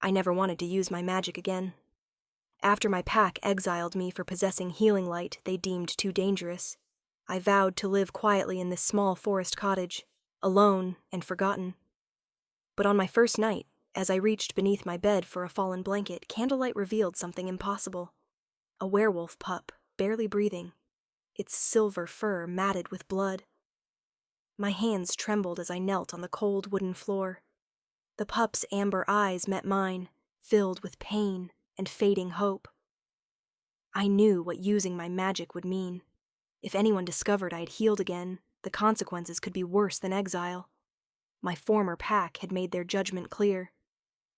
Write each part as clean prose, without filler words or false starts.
I never wanted to use my magic again. After my pack exiled me for possessing healing light they deemed too dangerous, I vowed to live quietly in this small forest cottage, alone and forgotten. But on my first night, as I reached beneath my bed for a fallen blanket, candlelight revealed something impossible. A werewolf pup, barely breathing, its silver fur matted with blood. My hands trembled as I knelt on the cold wooden floor. The pup's amber eyes met mine, filled with pain and fading hope. I knew what using my magic would mean. If anyone discovered I had healed again, the consequences could be worse than exile. My former pack had made their judgment clear.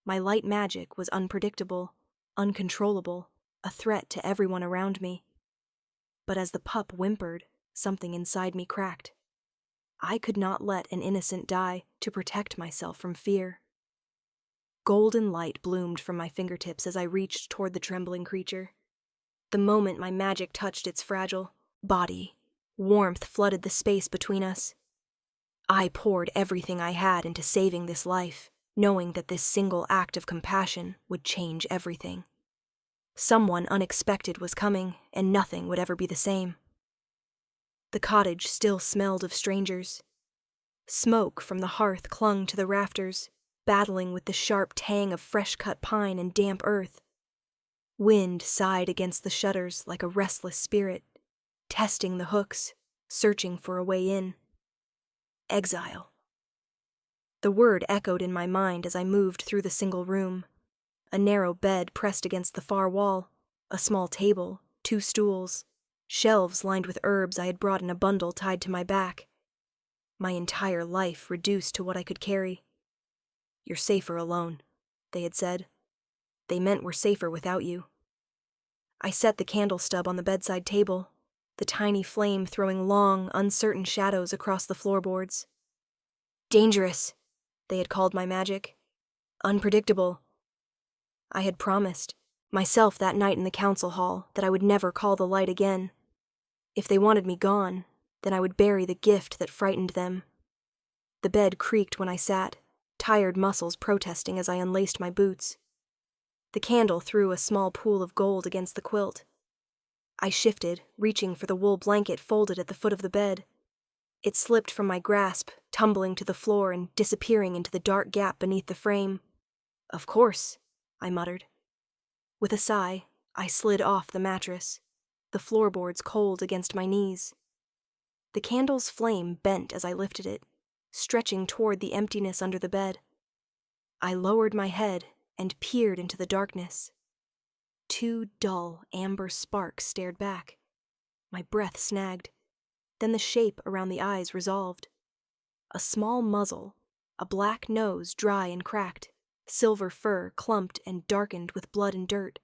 My light magic was unpredictable, uncontrollable, a threat to everyone around me. But as the pup whimpered, something inside me cracked. I could not let an innocent die to protect myself from fear. Golden light bloomed from my fingertips as I reached toward the trembling creature. The moment my magic touched its fragile body, warmth flooded the space between us. I poured everything I had into saving this life, knowing that this single act of compassion would change everything. Someone unexpected was coming, and nothing would ever be the same. The cottage still smelled of strangers. Smoke from the hearth clung to the rafters, battling with the sharp tang of fresh-cut pine and damp earth. Wind sighed against the shutters like a restless spirit, testing the hooks, searching for a way in. Exile. The word echoed in my mind as I moved through the single room. A narrow bed pressed against the far wall, a small table, 2 stools, shelves lined with herbs I had brought in a bundle tied to my back. My entire life reduced to what I could carry. "You're safer alone," they had said. They meant we're safer without you. I set the candle stub on the bedside table, the tiny flame throwing long, uncertain shadows across the floorboards. Dangerous, they had called my magic. Unpredictable. I had promised myself that night in the council hall that I would never call the light again. If they wanted me gone, then I would bury the gift that frightened them. The bed creaked when I sat, tired muscles protesting as I unlaced my boots. The candle threw a small pool of gold against the quilt. I shifted, reaching for the wool blanket folded at the foot of the bed. It slipped from my grasp, tumbling to the floor and disappearing into the dark gap beneath the frame. "Of course," I muttered. With a sigh, I slid off the mattress, the floorboards cold against my knees. The candle's flame bent as I lifted it, stretching toward the emptiness under the bed. I lowered my head and peered into the darkness. 2 dull, amber sparks stared back. My breath snagged. Then the shape around the eyes resolved. A small muzzle, a black nose dry and cracked, silver fur clumped and darkened with blood and dirt,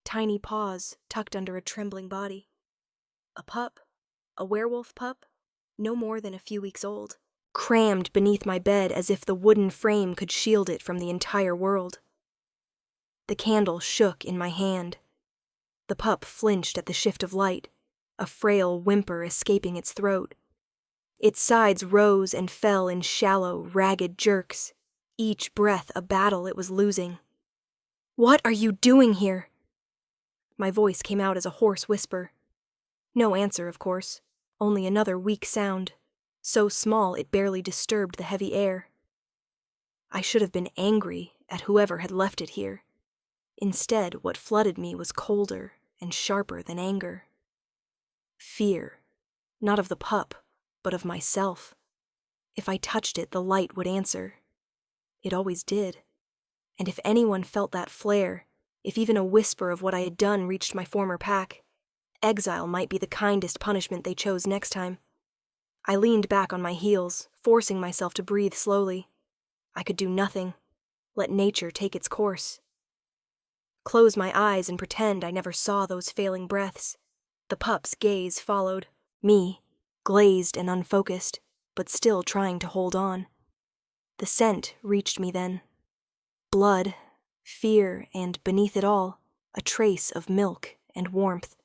tiny paws tucked under a trembling body. A pup, a werewolf pup, no more than a few weeks old, crammed beneath my bed as if the wooden frame could shield it from the entire world. The candle shook in my hand. The pup flinched at the shift of light, a frail whimper escaping its throat. Its sides rose and fell in shallow, ragged jerks, each breath a battle it was losing. "What are you doing here?" My voice came out as a hoarse whisper. No answer, of course, only another weak sound, so small it barely disturbed the heavy air. I should have been angry at whoever had left it here. Instead, what flooded me was colder and sharper than anger. Fear, not of the pup, but of myself. If I touched it, the light would answer. It always did. And if anyone felt that flare, if even a whisper of what I had done reached my former pack, exile might be the kindest punishment they chose next time. I leaned back on my heels, forcing myself to breathe slowly. I could do nothing. Let nature take its course. Close my eyes and pretend I never saw those failing breaths. The pup's gaze followed me, glazed and unfocused, but still trying to hold on. The scent reached me then. Blood, fear, and beneath it all, a trace of milk and warmth.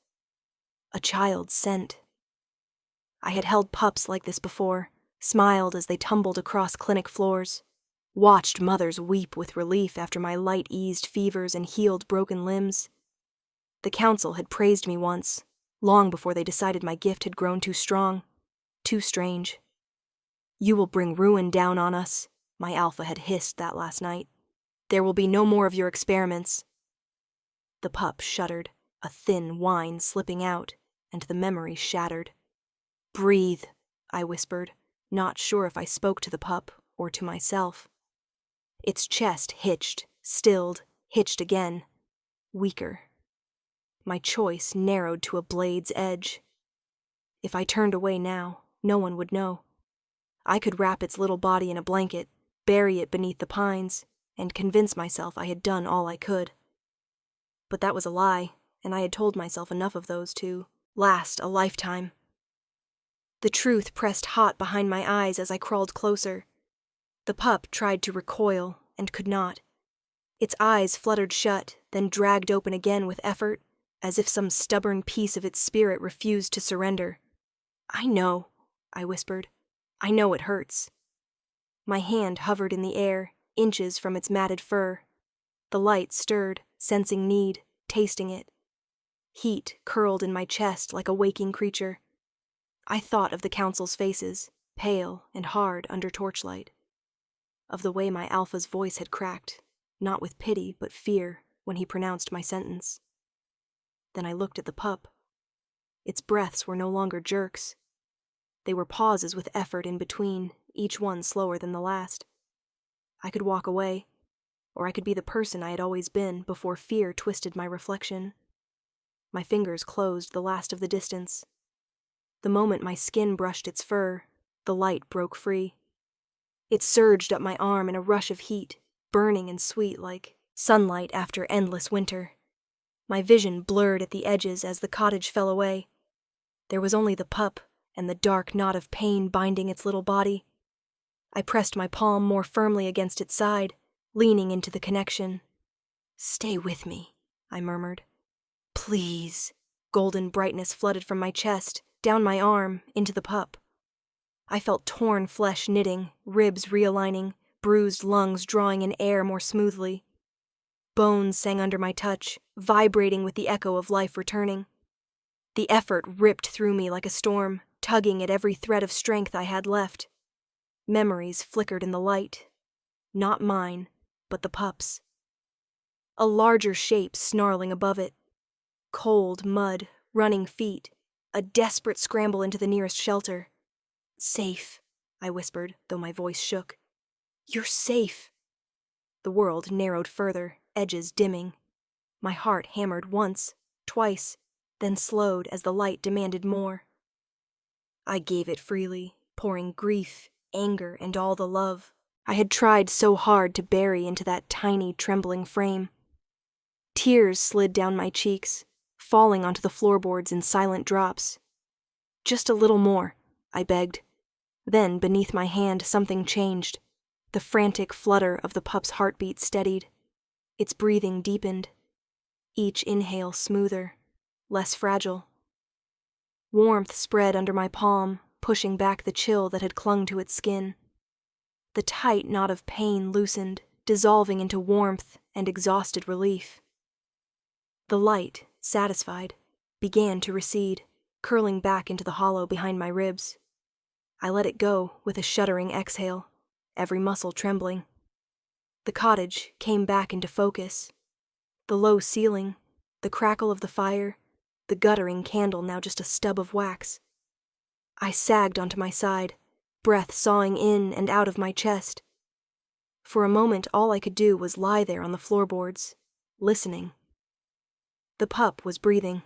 A child's scent. I had held pups like this before, smiled as they tumbled across clinic floors. watched mothers weep with relief after my light-eased fevers and healed broken limbs. The council had praised me once, long before they decided my gift had grown too strong, too strange. "You will bring ruin down on us," my alpha had hissed that last night. "There will be no more of your experiments." The pup shuddered, a thin whine slipping out, and the memory shattered. "Breathe," I whispered, not sure if I spoke to the pup or to myself. Its chest hitched, stilled, hitched again, weaker. My choice narrowed to a blade's edge. If I turned away now, no one would know. I could wrap its little body in a blanket, bury it beneath the pines, and convince myself I had done all I could. But that was a lie, and I had told myself enough of those to last a lifetime. The truth pressed hot behind my eyes as I crawled closer. The pup tried to recoil, and could not. Its eyes fluttered shut, then dragged open again with effort, as if some stubborn piece of its spirit refused to surrender. "I know," I whispered. "I know it hurts." My hand hovered in the air, inches from its matted fur. The light stirred, sensing need, tasting it. Heat curled in my chest like a waking creature. I thought of the council's faces, pale and hard under torchlight. Of the way my alpha's voice had cracked, not with pity but fear, when he pronounced my sentence. Then I looked at the pup. Its breaths were no longer jerks. They were pauses with effort in between, each one slower than the last. I could walk away, or I could be the person I had always been before fear twisted my reflection. My fingers closed the last of the distance. The moment my skin brushed its fur, the light broke free. It surged up my arm in a rush of heat, burning and sweet like sunlight after endless winter. My vision blurred at the edges as the cottage fell away. There was only the pup and the dark knot of pain binding its little body. I pressed my palm more firmly against its side, leaning into the connection. "Stay with me," I murmured. "Please." Golden brightness flooded from my chest, down my arm, into the pup. I felt torn flesh knitting, ribs realigning, bruised lungs drawing in air more smoothly. Bones sang under my touch, vibrating with the echo of life returning. The effort ripped through me like a storm, tugging at every thread of strength I had left. Memories flickered in the light. Not mine, but the pup's. A larger shape snarling above it. Cold mud, running feet, a desperate scramble into the nearest shelter. "Safe," I whispered, though my voice shook. "You're safe." The world narrowed further, edges dimming. My heart hammered once, twice, then slowed as the light demanded more. I gave it freely, pouring grief, anger, and all the love I had tried so hard to bury into that tiny, trembling frame. Tears slid down my cheeks, falling onto the floorboards in silent drops. "Just a little more," I begged. Then, beneath my hand, something changed. The frantic flutter of the pup's heartbeat steadied. Its breathing deepened. Each inhale smoother, less fragile. Warmth spread under my palm, pushing back the chill that had clung to its skin. The tight knot of pain loosened, dissolving into warmth and exhausted relief. The light, satisfied, began to recede, curling back into the hollow behind my ribs. I let it go with a shuddering exhale, every muscle trembling. The cottage came back into focus. The low ceiling, the crackle of the fire, the guttering candle now just a stub of wax. I sagged onto my side, breath sawing in and out of my chest. For a moment all I could do was lie there on the floorboards, listening. The pup was breathing.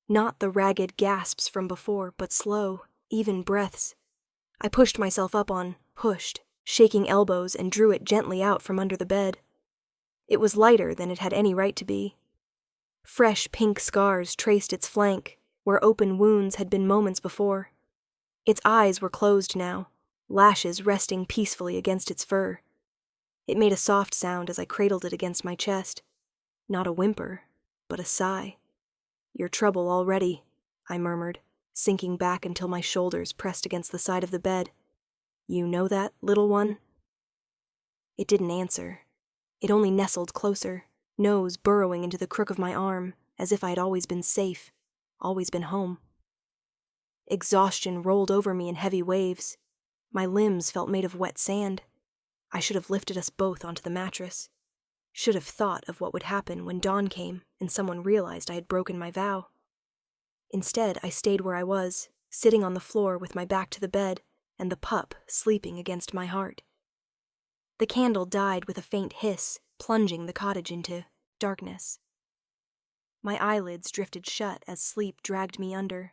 Not the ragged gasps from before, but slow, even breaths. I pushed myself up on, pushed, shaking elbows, and drew it gently out from under the bed. It was lighter than it had any right to be. Fresh pink scars traced its flank, where open wounds had been moments before. Its eyes were closed now, lashes resting peacefully against its fur. It made a soft sound as I cradled it against my chest. Not a whimper, but a sigh. "Your trouble already," I murmured, sinking back until my shoulders pressed against the side of the bed. "You know that, little one?" It didn't answer. It only nestled closer, nose burrowing into the crook of my arm, as if I had always been safe, always been home. Exhaustion rolled over me in heavy waves. My limbs felt made of wet sand. I should have lifted us both onto the mattress. Should have thought of what would happen when dawn came and someone realized I had broken my vow. Instead, I stayed where I was, sitting on the floor with my back to the bed and the pup sleeping against my heart. The candle died with a faint hiss, plunging the cottage into darkness. My eyelids drifted shut as sleep dragged me under.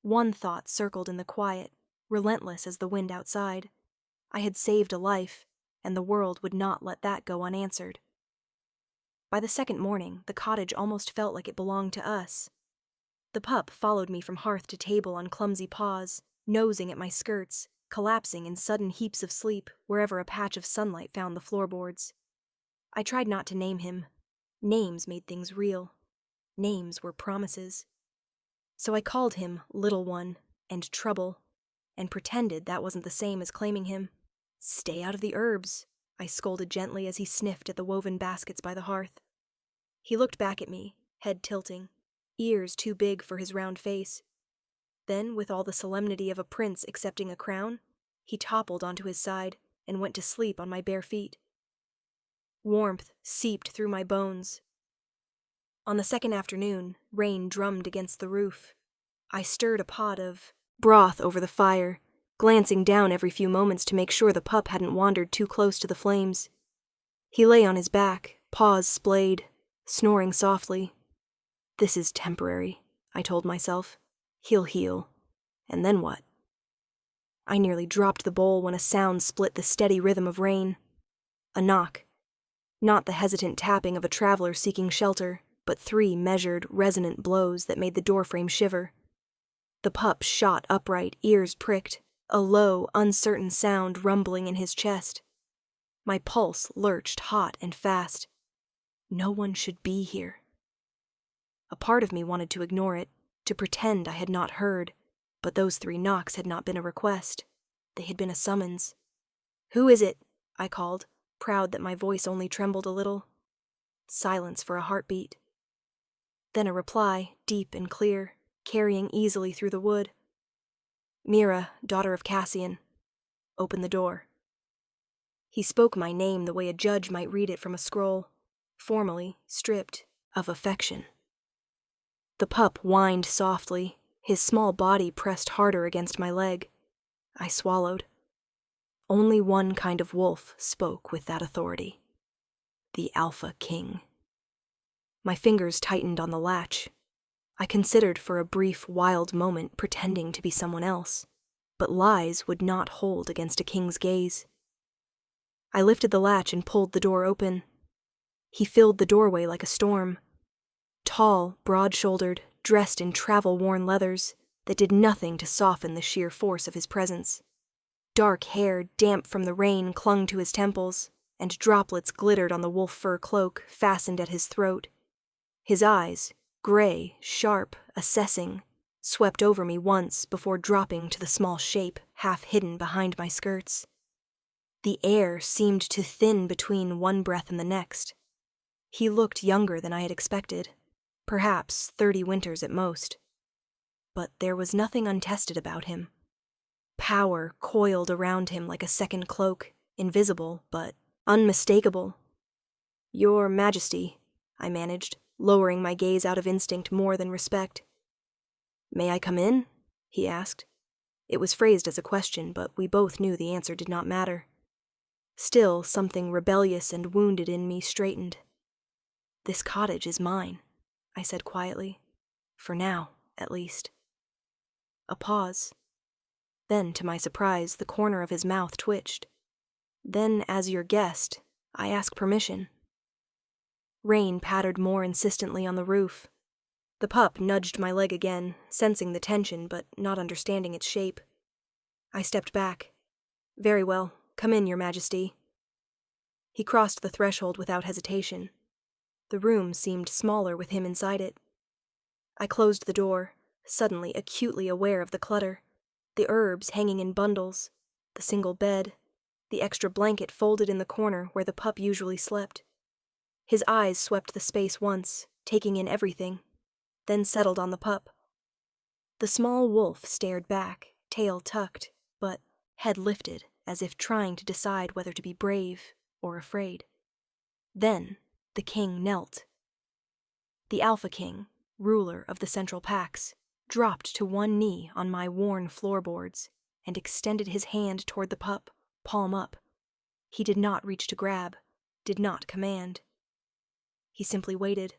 One thought circled in the quiet, relentless as the wind outside. I had saved a life, and the world would not let that go unanswered. By the second morning, the cottage almost felt like it belonged to us. The pup followed me from hearth to table on clumsy paws, nosing at my skirts, collapsing in sudden heaps of sleep wherever a patch of sunlight found the floorboards. I tried not to name him. Names made things real. Names were promises. So I called him Little One and Trouble, and pretended that wasn't the same as claiming him. "Stay out of the herbs," I scolded gently as he sniffed at the woven baskets by the hearth. He looked back at me, head tilting, ears too big for his round face. Then, with all the solemnity of a prince accepting a crown, he toppled onto his side and went to sleep on my bare feet. Warmth seeped through my bones. On the second afternoon, rain drummed against the roof. I stirred a pot of broth over the fire, glancing down every few moments to make sure the pup hadn't wandered too close to the flames. He lay on his back, paws splayed, snoring softly. "This is temporary," I told myself. "He'll heal. And then what?" I nearly dropped the bowl when a sound split the steady rhythm of rain. A knock. Not the hesitant tapping of a traveler seeking shelter, but 3 measured, resonant blows that made the doorframe shiver. The pup shot upright, ears pricked, a low, uncertain sound rumbling in his chest. My pulse lurched hot and fast. No one should be here. A part of me wanted to ignore it, to pretend I had not heard, but those 3 knocks had not been a request. They had been a summons. "Who is it?" I called, proud that my voice only trembled a little. Silence for a heartbeat. Then a reply, deep and clear, carrying easily through the wood. "Mira, daughter of Cassian. Open the door." He spoke my name the way a judge might read it from a scroll, formally, stripped of affection. The pup whined softly, his small body pressed harder against my leg. I swallowed. Only one kind of wolf spoke with that authority. The Alpha King. My fingers tightened on the latch. I considered for a brief, wild moment pretending to be someone else, but lies would not hold against a king's gaze. I lifted the latch and pulled the door open. He filled the doorway like a storm. Tall, broad-shouldered, dressed in travel-worn leathers that did nothing to soften the sheer force of his presence. Dark hair, damp from the rain, clung to his temples, and droplets glittered on the wolf fur cloak fastened at his throat. His eyes, gray, sharp, assessing, swept over me once before dropping to the small shape half hidden behind my skirts. The air seemed to thin between one breath and the next. He looked younger than I had expected, perhaps 30 winters at most. But there was nothing untested about him. Power coiled around him like a second cloak, invisible but unmistakable. "Your Majesty," I managed, lowering my gaze out of instinct more than respect. "May I come in?" he asked. It was phrased as a question, but we both knew the answer did not matter. Still, something rebellious and wounded in me straightened. "This cottage is mine," I said quietly. "For now, at least." A pause. Then, to my surprise, the corner of his mouth twitched. "Then, as your guest, I ask permission." Rain pattered more insistently on the roof. The pup nudged my leg again, sensing the tension but not understanding its shape. I stepped back. "Very well, come in, Your Majesty." He crossed the threshold without hesitation. The room seemed smaller with him inside it. I closed the door, suddenly acutely aware of the clutter. The herbs hanging in bundles, the single bed, the extra blanket folded in the corner where the pup usually slept. His eyes swept the space once, taking in everything, then settled on the pup. The small wolf stared back, tail tucked, but head lifted, as if trying to decide whether to be brave or afraid. Then the king knelt. The Alpha King, ruler of the Central Packs, dropped to one knee on my worn floorboards and extended his hand toward the pup, palm up. He did not reach to grab, did not command. He simply waited.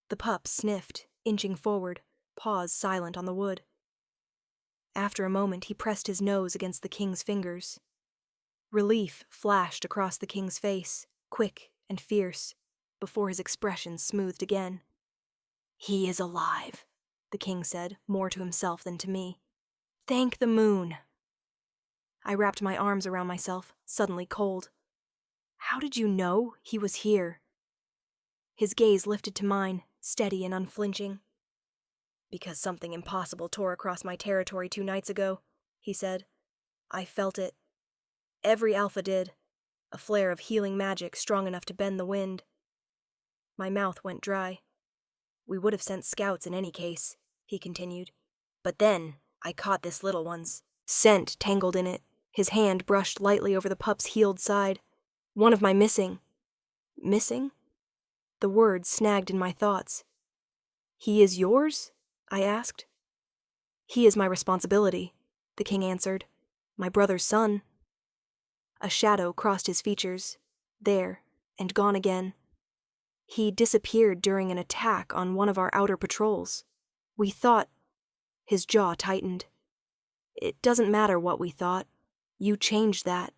The pup sniffed, inching forward, paws silent on the wood. After a moment, he pressed his nose against the king's fingers. Relief flashed across the king's face, quick and fierce, before his expression smoothed again. "He is alive," the king said, more to himself than to me. "Thank the moon." I wrapped my arms around myself, suddenly cold. "How did you know he was here?" His gaze lifted to mine, steady and unflinching. "Because something impossible tore across my territory 2 nights ago," he said. "I felt it. Every alpha did. A flare of healing magic strong enough to bend the wind." My mouth went dry. "We would have sent scouts in any case," he continued. "But then I caught this little one's scent tangled in it." His hand brushed lightly over the pup's healed side. "One of my missing." Missing? The word snagged in my thoughts. "He is yours?" I asked. "He is my responsibility," the king answered. "My brother's son." A shadow crossed his features, there, and gone again. "He disappeared during an attack on one of our outer patrols. We thought—" His jaw tightened. "It doesn't matter what we thought. You changed that."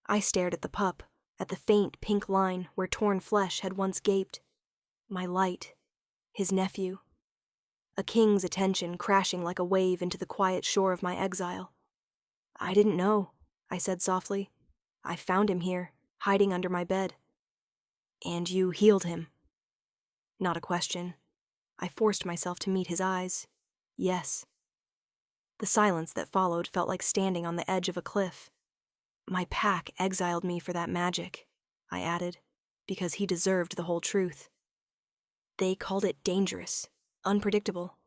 I stared at the pup, at the faint pink line where torn flesh had once gaped. My light. His nephew. A king's attention crashing like a wave into the quiet shore of my exile. "I didn't know," I said softly. "I found him here, hiding under my bed." "And you healed him?" Not a question. I forced myself to meet his eyes. Yes. The silence that followed felt like standing on the edge of a cliff. "My pack exiled me for that magic," I added, because he deserved the whole truth. "They called it dangerous, unpredictable.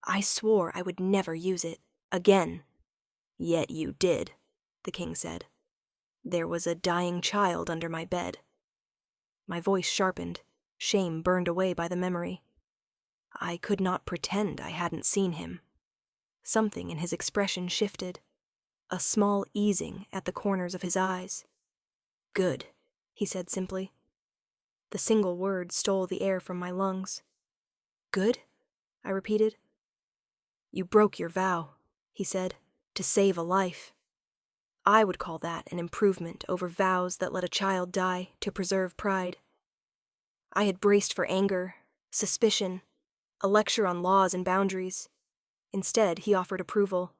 I swore I would never use it again." "Yet you did," the king said. "There was a dying child under my bed." My voice sharpened, shame burned away by the memory. I could not pretend I hadn't seen him. Something in his expression shifted, a small easing at the corners of his eyes. "Good," he said simply. The single word stole the air from my lungs. "Good?" I repeated. "You broke your vow," he said, "to save a life. I would call that an improvement over vows that let a child die to preserve pride." I had braced for anger, suspicion, a lecture on laws and boundaries. Instead, he offered approval.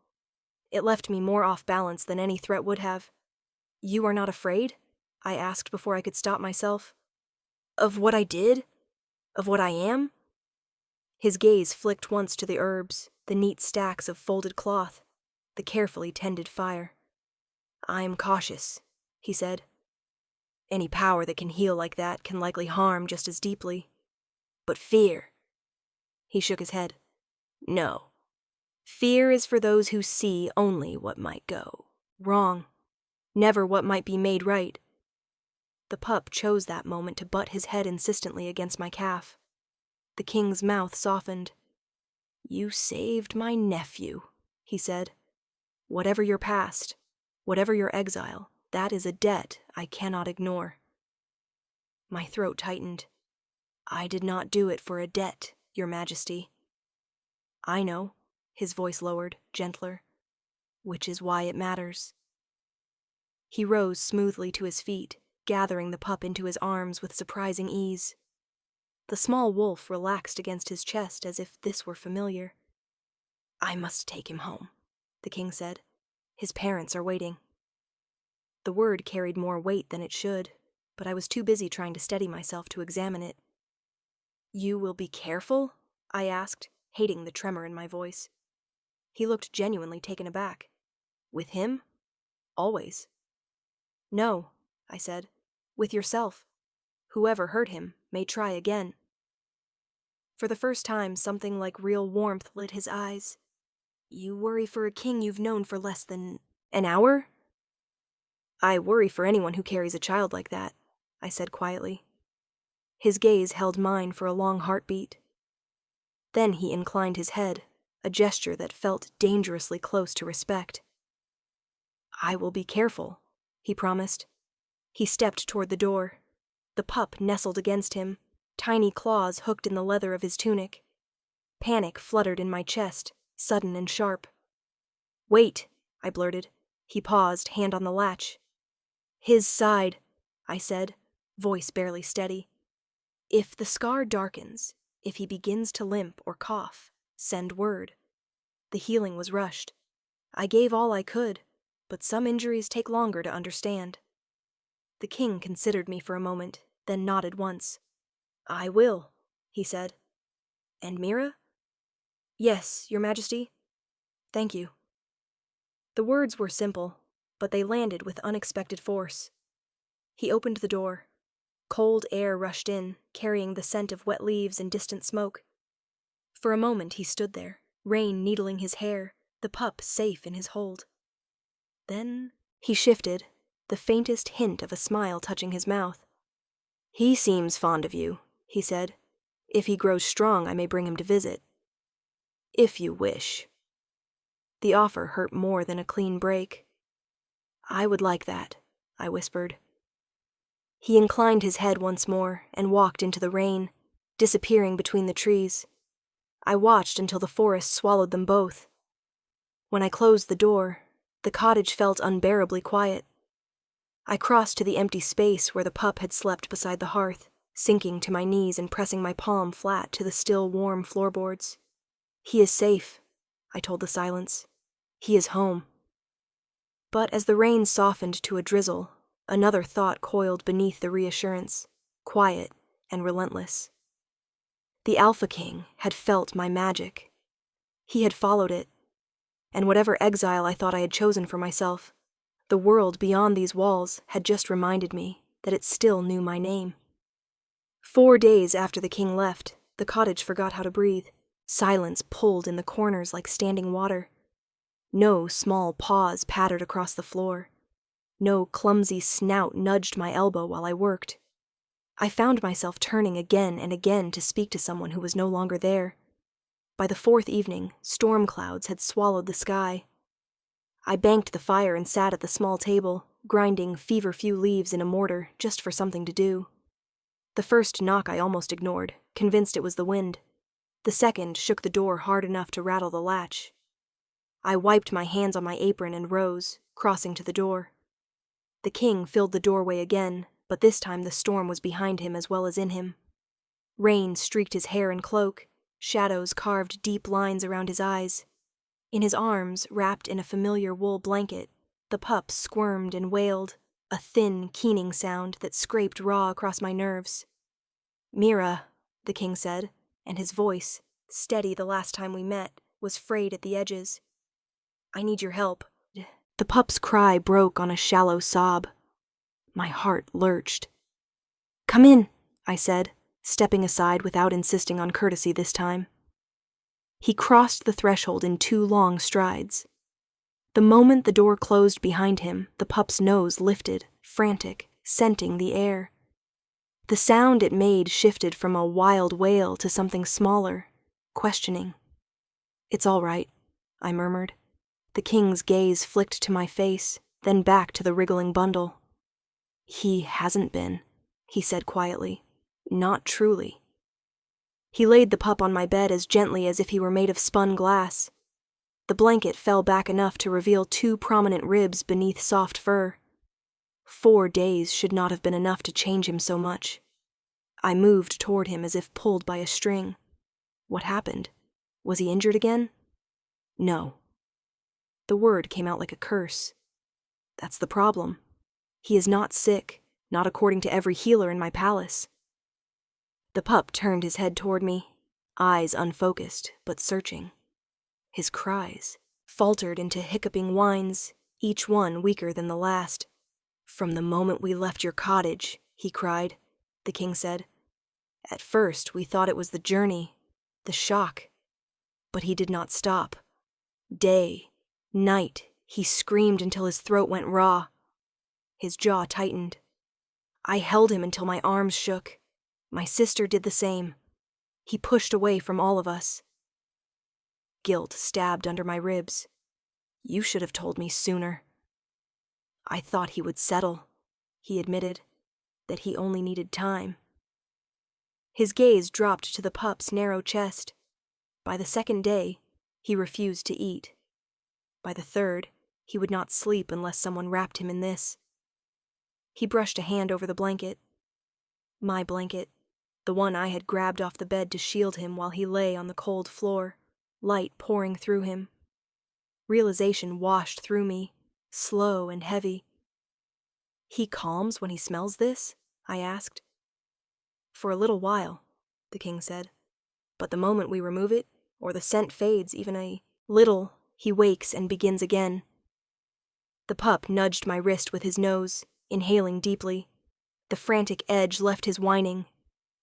It left me more off balance than any threat would have. "You are not afraid?" I asked before I could stop myself. "Of what I did? Of what I am?" His gaze flicked once to the herbs, the neat stacks of folded cloth, the carefully tended fire. "I'm cautious," he said. "Any power that can heal like that can likely harm just as deeply. But fear—" He shook his head. "No. Fear is for those who see only what might go wrong, never what might be made right." The pup chose that moment to butt his head insistently against my calf. The king's mouth softened. "You saved my nephew," he said. "Whatever your past, whatever your exile, that is a debt I cannot ignore." My throat tightened. "I did not do it for a debt, Your Majesty." "I know," his voice lowered, gentler, "which is why it matters." He rose smoothly to his feet, gathering the pup into his arms with surprising ease. The small wolf relaxed against his chest as if this were familiar. "I must take him home," the king said. "His parents are waiting." The word carried more weight than it should, but I was too busy trying to steady myself to examine it. "You will be careful?" I asked, hating the tremor in my voice. He looked genuinely taken aback. "With him? Always." No, I said. With yourself. Whoever hurt him may try again. For the first time, something like real warmth lit his eyes. You worry for a king you've known for less than an hour? I worry for anyone who carries a child like that, I said quietly. His gaze held mine for a long heartbeat. Then he inclined his head, a gesture that felt dangerously close to respect. I will be careful, he promised. He stepped toward the door. The pup nestled against him, tiny claws hooked in the leather of his tunic. Panic fluttered in my chest, sudden and sharp. Wait, I blurted. He paused, hand on the latch. His side, I said, voice barely steady. If the scar darkens, if he begins to limp or cough, send word. The healing was rushed. I gave all I could, but some injuries take longer to understand. The king considered me for a moment, then nodded once. I will, he said. And Mira? Yes, Your Majesty. Thank you. The words were simple, but they landed with unexpected force. He opened the door. Cold air rushed in, carrying the scent of wet leaves and distant smoke. For a moment he stood there, rain needling his hair, the pup safe in his hold. Then he shifted, the faintest hint of a smile touching his mouth. He seems fond of you, he said. If he grows strong, I may bring him to visit. If you wish. The offer hurt more than a clean break. I would like that, I whispered. He inclined his head once more and walked into the rain, disappearing between the trees. I watched until the forest swallowed them both. When I closed the door, the cottage felt unbearably quiet. I crossed to the empty space where the pup had slept beside the hearth, sinking to my knees and pressing my palm flat to the still warm floorboards. He is safe, I told the silence. He is home. But as the rain softened to a drizzle, another thought coiled beneath the reassurance, quiet and relentless. The Alpha King had felt my magic. He had followed it, and whatever exile I thought I had chosen for myself, the world beyond these walls had just reminded me that it still knew my name. 4 days after the king left, the cottage forgot how to breathe. Silence pulled in the corners like standing water. No small paws pattered across the floor. No clumsy snout nudged my elbow while I worked. I found myself turning again and again to speak to someone who was no longer there. By the 4th evening, storm clouds had swallowed the sky. I banked the fire and sat at the small table, grinding feverfew leaves in a mortar just for something to do. The first knock I almost ignored, convinced it was the wind. The second shook the door hard enough to rattle the latch. I wiped my hands on my apron and rose, crossing to the door. The king filled the doorway again, but this time the storm was behind him as well as in him. Rain streaked his hair and cloak, shadows carved deep lines around his eyes. In his arms, wrapped in a familiar wool blanket, the pup squirmed and wailed, a thin, keening sound that scraped raw across my nerves. Mira, the king said, and his voice, steady the last time we met, was frayed at the edges. I need your help. The pup's cry broke on a shallow sob. My heart lurched. Come in, I said, stepping aside without insisting on courtesy this time. He crossed the threshold in 2 long strides. The moment the door closed behind him, the pup's nose lifted, frantic, scenting the air. The sound it made shifted from a wild wail to something smaller, questioning. It's all right, I murmured. The king's gaze flicked to my face, then back to the wriggling bundle. He hasn't been, he said quietly. Not truly. He laid the pup on my bed as gently as if he were made of spun glass. The blanket fell back enough to reveal 2 prominent ribs beneath soft fur. 4 days should not have been enough to change him so much. I moved toward him as if pulled by a string. What happened? Was he injured again? No. The word came out like a curse. That's the problem. He is not sick, not according to every healer in my palace. The pup turned his head toward me, eyes unfocused but searching. His cries faltered into hiccuping whines, each one weaker than the last. "From the moment we left your cottage," he cried, the king said. "At first we thought it was the journey, the shock. But he did not stop. Day, night, he screamed until his throat went raw. His jaw tightened. I held him until my arms shook. My sister did the same. He pushed away from all of us." Guilt stabbed under my ribs. "You should have told me sooner." "I thought he would settle," he admitted, "that he only needed time." His gaze dropped to the pup's narrow chest. By the second day, he refused to eat. By the third, he would not sleep unless someone wrapped him in this. He brushed a hand over the blanket. My blanket, the one I had grabbed off the bed to shield him while he lay on the cold floor, light pouring through him. Realization washed through me, slow and heavy. "He calms when he smells this?" I asked. "For a little while," the king said. "But the moment we remove it, or the scent fades even a little, he wakes and begins again." The pup nudged my wrist with his nose, inhaling deeply. The frantic edge left his whining.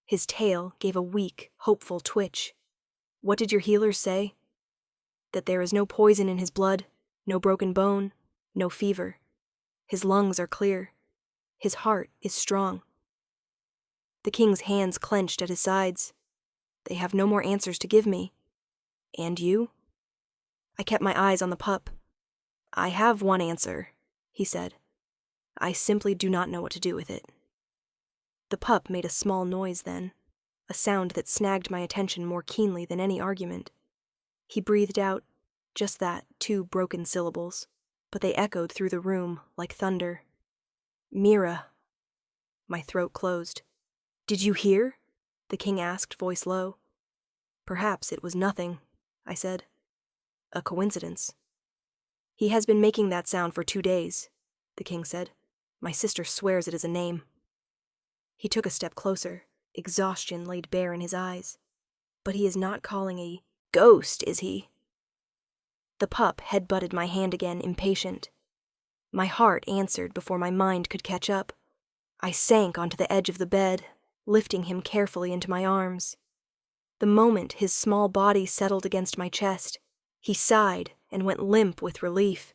His tail gave a weak, hopeful twitch. "What did your healers say?" "That there is no poison in his blood, no broken bone, no fever. His lungs are clear. His heart is strong." The king's hands clenched at his sides. "They have no more answers to give me. And you?" I kept my eyes on the pup. "I have one answer," he said. "I simply do not know what to do with it." The pup made a small noise then, a sound that snagged my attention more keenly than any argument. He breathed out, just that, 2 broken syllables, but they echoed through the room like thunder. "Mira." My throat closed. "Did you hear?" the king asked, voice low. "Perhaps it was nothing," I said. "A coincidence." "He has been making that sound for 2 days, the king said. "My sister swears it is a name." He took a step closer, exhaustion laid bare in his eyes. "But he is not calling a ghost, is he?" The pup head-butted my hand again, impatient. My heart answered before my mind could catch up. I sank onto the edge of the bed, lifting him carefully into my arms. The moment his small body settled against my chest, he sighed and went limp with relief.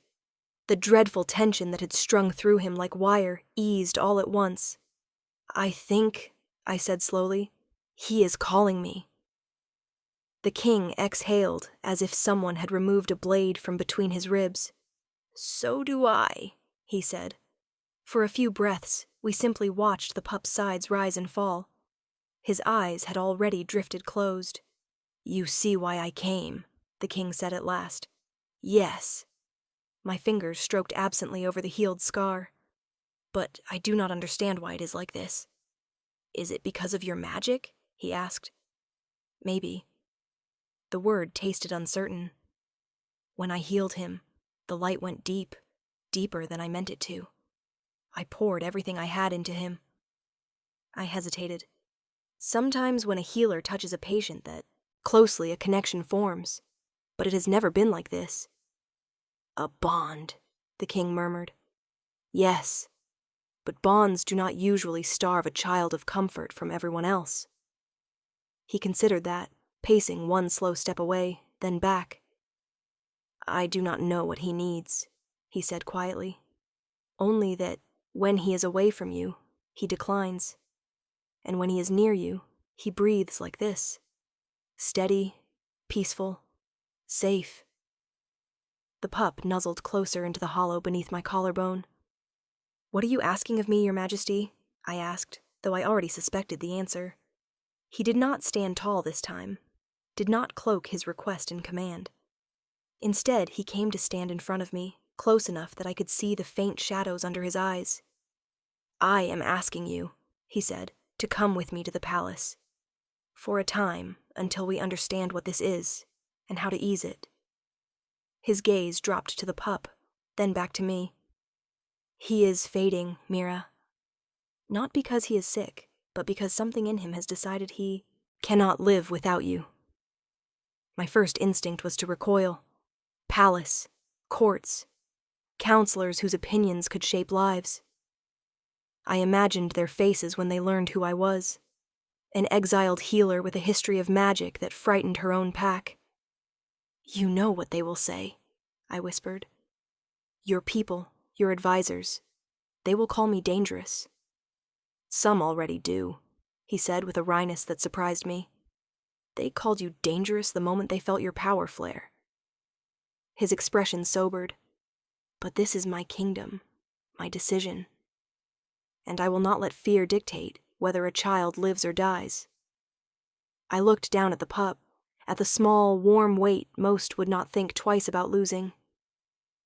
The dreadful tension that had strung through him like wire eased all at once. "I think," I said slowly, "he is calling me." The king exhaled as if someone had removed a blade from between his ribs. "So do I," he said. For a few breaths, we simply watched the pup's sides rise and fall. His eyes had already drifted closed. "You see why I came," the king said at last. "Yes." My fingers stroked absently over the healed scar. "But I do not understand why it is like this." "Is it because of your magic?" he asked. "Maybe." The word tasted uncertain. "When I healed him, the light went deep, deeper than I meant it to. I poured everything I had into him." I hesitated. Sometimes when a healer touches a patient that closely a connection forms, but it has never been like this. "A bond," the king murmured. "Yes, but bonds do not usually starve a child of comfort from everyone else." He considered that, pacing one slow step away, then back. "I do not know what he needs," he said quietly. "Only that when he is away from you, he declines. And when he is near you, he breathes like this. Steady, peaceful, safe." The pup nuzzled closer into the hollow beneath my collarbone. "What are you asking of me, Your Majesty?" I asked, though I already suspected the answer. He did not stand tall this time, did not cloak his request in command. Instead, he came to stand in front of me, close enough that I could see the faint shadows under his eyes. "I am asking you," he said, "to come with me to the palace. For a time, until we understand what this is, and how to ease it." His gaze dropped to the pup, then back to me. "He is fading, Mira. Not because he is sick, but because something in him has decided he cannot live without you." My first instinct was to recoil. Palace, courts, counselors whose opinions could shape lives. I imagined their faces when they learned who I was. An exiled healer with a history of magic that frightened her own pack. "You know what they will say," I whispered. "Your people, your advisors, they will call me dangerous." "Some already do," he said with a wryness that surprised me. "They called you dangerous the moment they felt your power flare." His expression sobered. "But this is my kingdom, my decision. And I will not let fear dictate whether a child lives or dies." I looked down at the pup, at the small, warm weight most would not think twice about losing.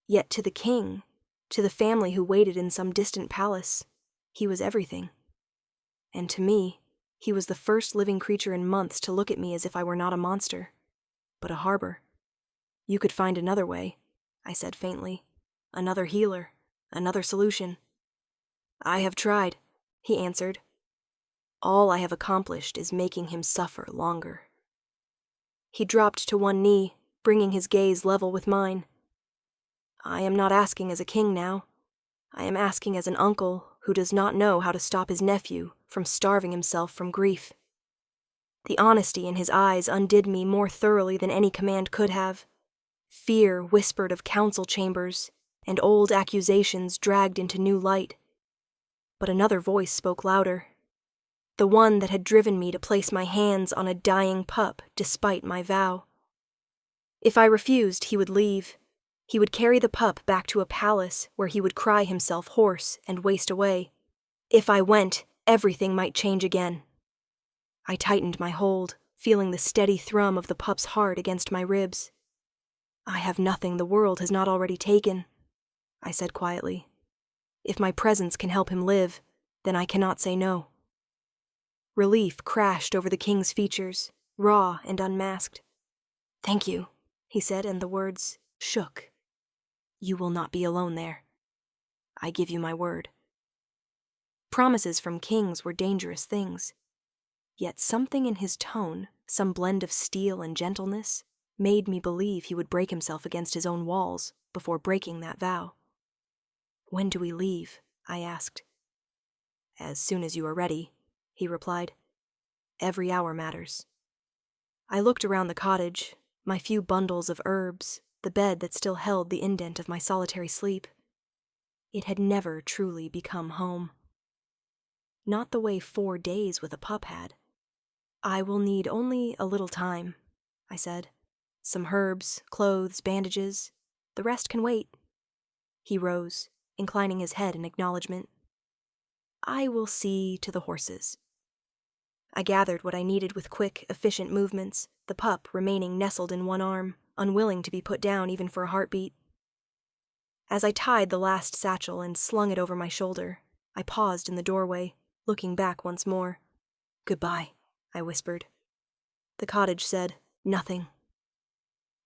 Yet to the king, to the family who waited in some distant palace, he was everything. And to me, he was the first living creature in months to look at me as if I were not a monster, but a harbor. "You could find another way," I said faintly. "Another healer, another solution." "I have tried," he answered. "All I have accomplished is making him suffer longer." He dropped to one knee, bringing his gaze level with mine. "I am not asking as a king now. I am asking as an uncle who does not know how to stop his nephew from starving himself from grief." The honesty in his eyes undid me more thoroughly than any command could have. Fear whispered of council chambers, and old accusations dragged into new light. But another voice spoke louder. The one that had driven me to place my hands on a dying pup despite my vow. If I refused, he would leave. He would carry the pup back to a palace where he would cry himself hoarse and waste away. If I went, everything might change again. I tightened my hold, feeling the steady thrum of the pup's heart against my ribs. "I have nothing the world has not already taken," I said quietly. "If my presence can help him live, then I cannot say no." Relief crashed over the king's features, raw and unmasked. "Thank you," he said, and the words shook. "You will not be alone there. I give you my word." Promises from kings were dangerous things. Yet something in his tone, some blend of steel and gentleness, made me believe he would break himself against his own walls before breaking that vow. "When do we leave?" I asked. "As soon as you are ready," he replied. "Every hour matters." I looked around the cottage, my few bundles of herbs, the bed that still held the indent of my solitary sleep. It had never truly become home. Not the way 4 days with a pup had. "I will need only a little time," I said. "Some herbs, clothes, bandages. The rest can wait." He rose, inclining his head in acknowledgement. "I will see to the horses." I gathered what I needed with quick, efficient movements, the pup remaining nestled in one arm, unwilling to be put down even for a heartbeat. As I tied the last satchel and slung it over my shoulder, I paused in the doorway, looking back once more. "Goodbye," I whispered. The cottage said nothing.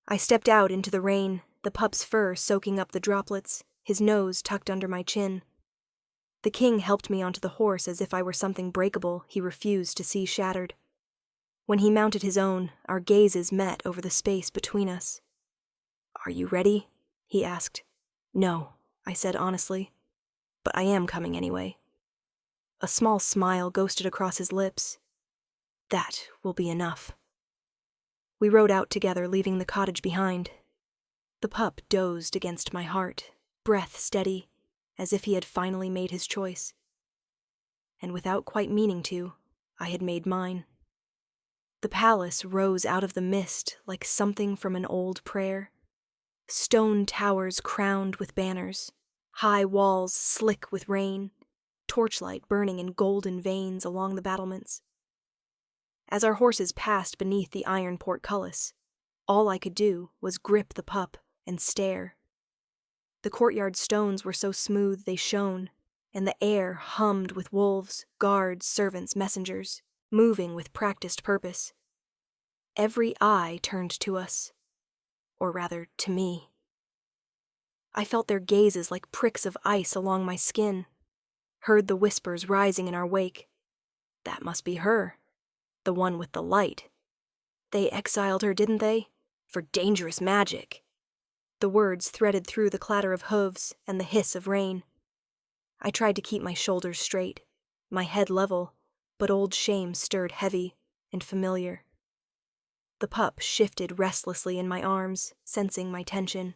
I stepped out into the rain, the pup's fur soaking up the droplets, his nose tucked under my chin. The king helped me onto the horse as if I were something breakable he refused to see shattered. When he mounted his own, our gazes met over the space between us. "Are you ready?" he asked. "No," I said honestly. "But I am coming anyway." A small smile ghosted across his lips. "That will be enough." We rode out together, leaving the cottage behind. The pup dozed against my heart, breath steady, as if he had finally made his choice. And without quite meaning to, I had made mine. The palace rose out of the mist like something from an old prayer. Stone towers crowned with banners, high walls slick with rain, torchlight burning in golden veins along the battlements. As our horses passed beneath the iron portcullis, all I could do was grip the pup and stare. The courtyard stones were so smooth they shone, and the air hummed with wolves, guards, servants, messengers, moving with practiced purpose. Every eye turned to us, or rather, to me. I felt their gazes like pricks of ice along my skin, heard the whispers rising in our wake. "That must be her, the one with the light. They exiled her, didn't they? For dangerous magic." The words threaded through the clatter of hooves and the hiss of rain. I tried to keep my shoulders straight, my head level, but old shame stirred heavy and familiar. The pup shifted restlessly in my arms, sensing my tension.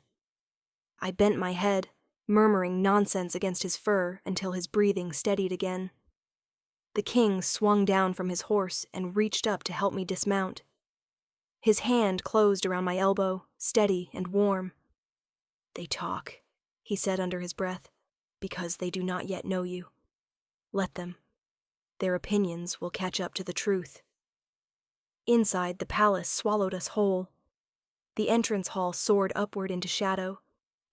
I bent my head, murmuring nonsense against his fur until his breathing steadied again. The king swung down from his horse and reached up to help me dismount. His hand closed around my elbow, steady and warm. "They talk," he said under his breath, "because they do not yet know you. Let them. Their opinions will catch up to the truth." Inside, the palace swallowed us whole. The entrance hall soared upward into shadow,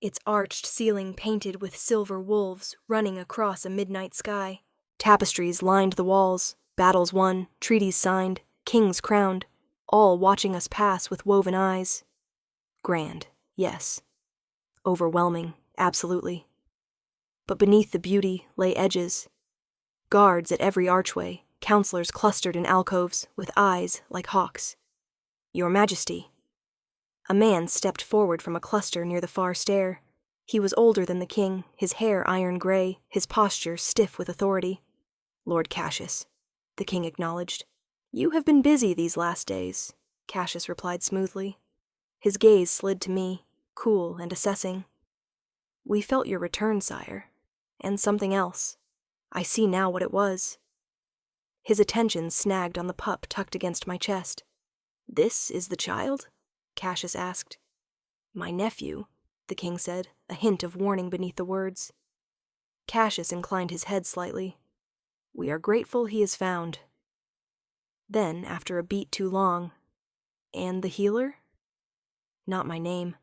its arched ceiling painted with silver wolves running across a midnight sky. Tapestries lined the walls, battles won, treaties signed, kings crowned, all watching us pass with woven eyes. Grand, yes. Overwhelming, absolutely. But beneath the beauty lay edges. Guards at every archway, counselors clustered in alcoves with eyes like hawks. "Your Majesty." A man stepped forward from a cluster near the far stair. He was older than the king, his hair iron gray, his posture stiff with authority. "Lord Cassius," the king acknowledged. "You have been busy these last days," Cassius replied smoothly. His gaze slid to me, cool and assessing. "We felt your return, sire. And something else. I see now what it was." His attention snagged on the pup tucked against my chest. "This is the child?" Cassius asked. "My nephew," the king said, a hint of warning beneath the words. Cassius inclined his head slightly. "We are grateful he is found." Then, after a beat too long, "And the healer?" Not my name.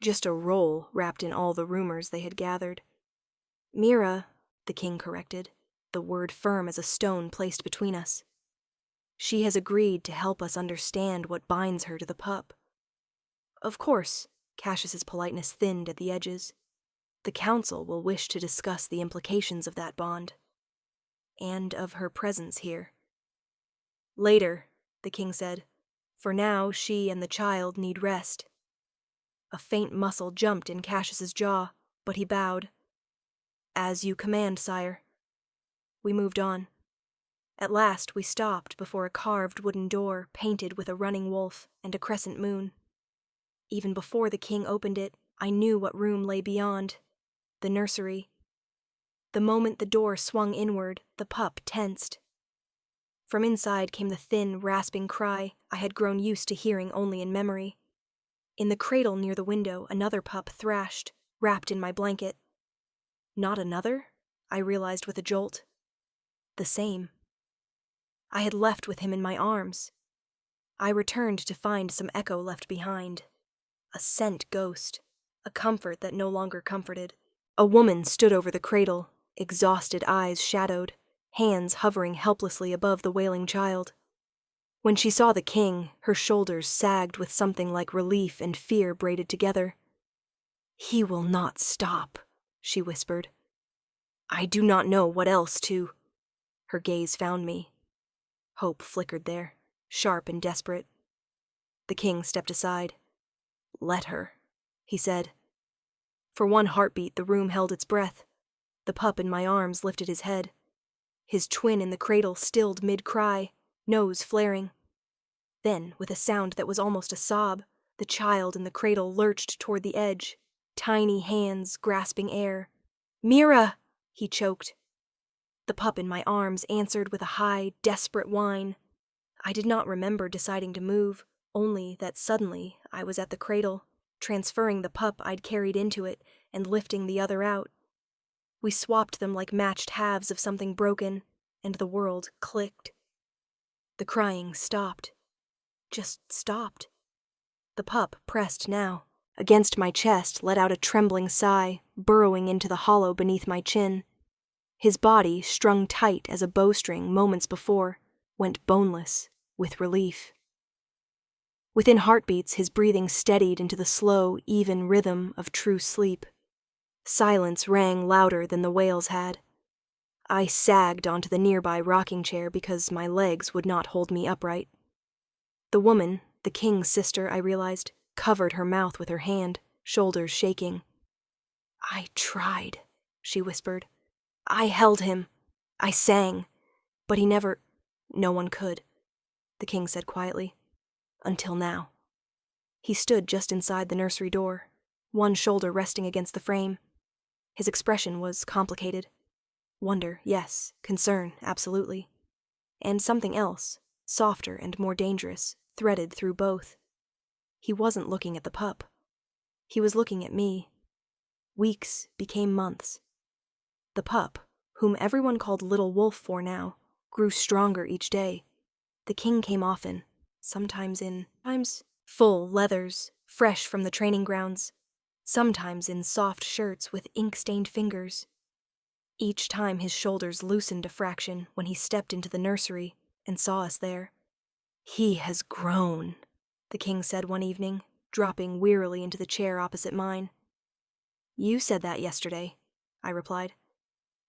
Just a role wrapped in all the rumors they had gathered. "Mira," the king corrected, the word firm as a stone placed between us. "She has agreed to help us understand what binds her to the pup." "Of course," Cassius's politeness thinned at the edges. "The council will wish to discuss the implications of that bond. And of her presence here." "Later," the king said. "For now, she and the child need rest." A faint muscle jumped in Cassius's jaw, but he bowed. "As you command, sire." We moved on. At last we stopped before a carved wooden door painted with a running wolf and a crescent moon. Even before the king opened it, I knew what room lay beyond. The nursery. The moment the door swung inward, the pup tensed. From inside came the thin, rasping cry I had grown used to hearing only in memory. In the cradle near the window, another pup thrashed, wrapped in my blanket. Not another? I realized with a jolt. The same. I had left with him in my arms. I returned to find some echo left behind. A scent ghost, a comfort that no longer comforted. A woman stood over the cradle, exhausted eyes shadowed, hands hovering helplessly above the wailing child. When she saw the king, her shoulders sagged with something like relief and fear braided together. "He will not stop," she whispered. "I do not know what else to—" Her gaze found me. Hope flickered there, sharp and desperate. The king stepped aside. "Let her," he said. For one heartbeat, the room held its breath. The pup in my arms lifted his head. His twin in the cradle stilled mid-cry, nose flaring. Then, with a sound that was almost a sob, the child in the cradle lurched toward the edge, tiny hands grasping air. "Mira!" he choked. The pup in my arms answered with a high, desperate whine. I did not remember deciding to move, only that suddenly I was at the cradle, transferring the pup I'd carried into it and lifting the other out. We swapped them like matched halves of something broken, and the world clicked. The crying stopped. Just stopped. The pup pressed now. Against my chest let out a trembling sigh, burrowing into the hollow beneath my chin. His body, strung tight as a bowstring moments before, went boneless, with relief. Within heartbeats, his breathing steadied into the slow, even rhythm of true sleep. Silence rang louder than the wails had. I sagged onto the nearby rocking chair because my legs would not hold me upright. The woman, the king's sister, I realized, covered her mouth with her hand, shoulders shaking. "I tried," she whispered. I held him. I sang. But he never— No one could, the king said quietly. Until now. He stood just inside the nursery door, one shoulder resting against the frame. His expression was complicated. Wonder, yes. Concern, absolutely. And something else, softer and more dangerous, threaded through both. He wasn't looking at the pup. He was looking at me. Weeks became months. The pup, whom everyone called Little Wolf for now, grew stronger each day. The king came often, sometimes full leathers, fresh from the training grounds, sometimes in soft shirts with ink-stained fingers. Each time his shoulders loosened a fraction when he stepped into the nursery and saw us there. He has grown, the king said one evening, dropping wearily into the chair opposite mine. You said that yesterday, I replied.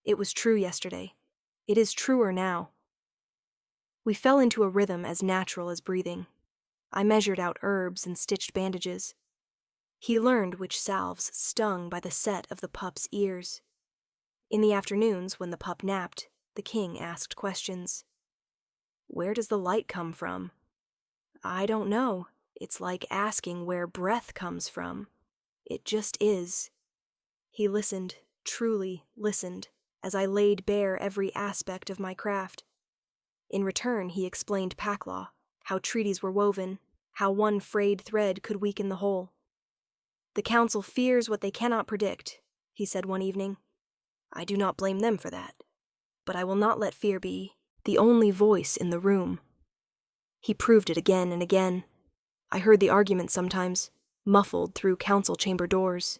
It was true yesterday. It is truer now. We fell into a rhythm as natural as breathing. I measured out herbs and stitched bandages. He learned which salves stung by the set of the pup's ears. In the afternoons, when the pup napped, the king asked questions. Where does the light come from? I don't know. It's like asking where breath comes from. It just is. He listened, truly listened, as I laid bare every aspect of my craft. In return, he explained pack law, how treaties were woven, how one frayed thread could weaken the whole. The council fears what they cannot predict, he said one evening. I do not blame them for that, but I will not let fear be the only voice in the room. He proved it again and again. I heard the argument sometimes, muffled through council chamber doors.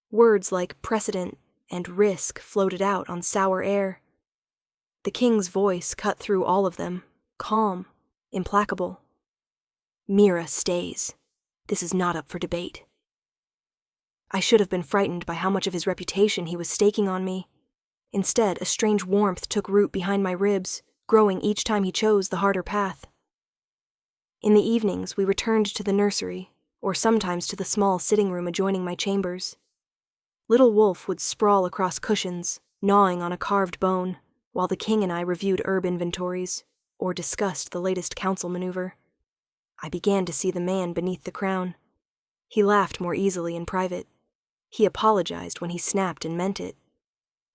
Words like precedent and risk floated out on sour air. The king's voice cut through all of them, calm, implacable. Mira stays. This is not up for debate. I should have been frightened by how much of his reputation he was staking on me. Instead, a strange warmth took root behind my ribs, growing each time he chose the harder path. In the evenings, we returned to the nursery, or sometimes to the small sitting room adjoining my chambers. Little Wolf would sprawl across cushions, gnawing on a carved bone, while the king and I reviewed herb inventories, or discussed the latest council maneuver. I began to see the man beneath the crown. He laughed more easily in private. He apologized when he snapped and meant it.